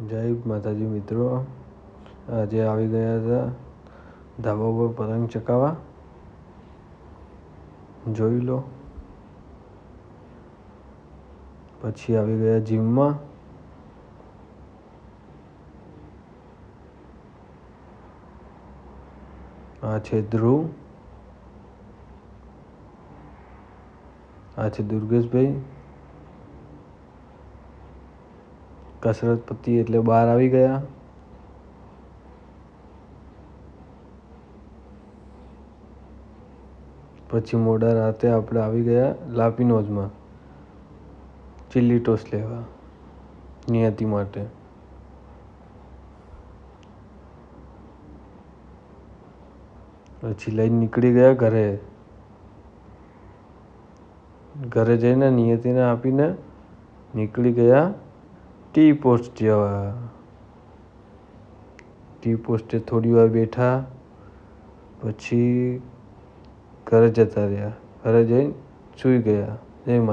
જય માતાજી મિત્રો, આજે આવી ગયા હતા ધાબા પર પતંગ ચકાવવા. જોઈ લો. પછી આવી ગયા જીમમાં. આ છે ધ્રુવ, આ છે દુર્ગેશભાઈ. કસરત પતી એટલે બહાર આવી ગયા. પછી મોડા રાતે આપણે આવી ગયા લાપીનોઝમાં ચીલી ટોસ લેવા નિયતિ માટે. પછી લઈને નીકળી ગયા ઘરે. ઘરે જઈને નિયતિને આપીને નીકળી ગયા ટી પોસ્ટ જવા. ટી પોસ્ટે થોડી વાર બેઠા, પછી ઘરે જતા રહ્યા. ઘરે જઈને સૂઈ ગયા. જય માતા.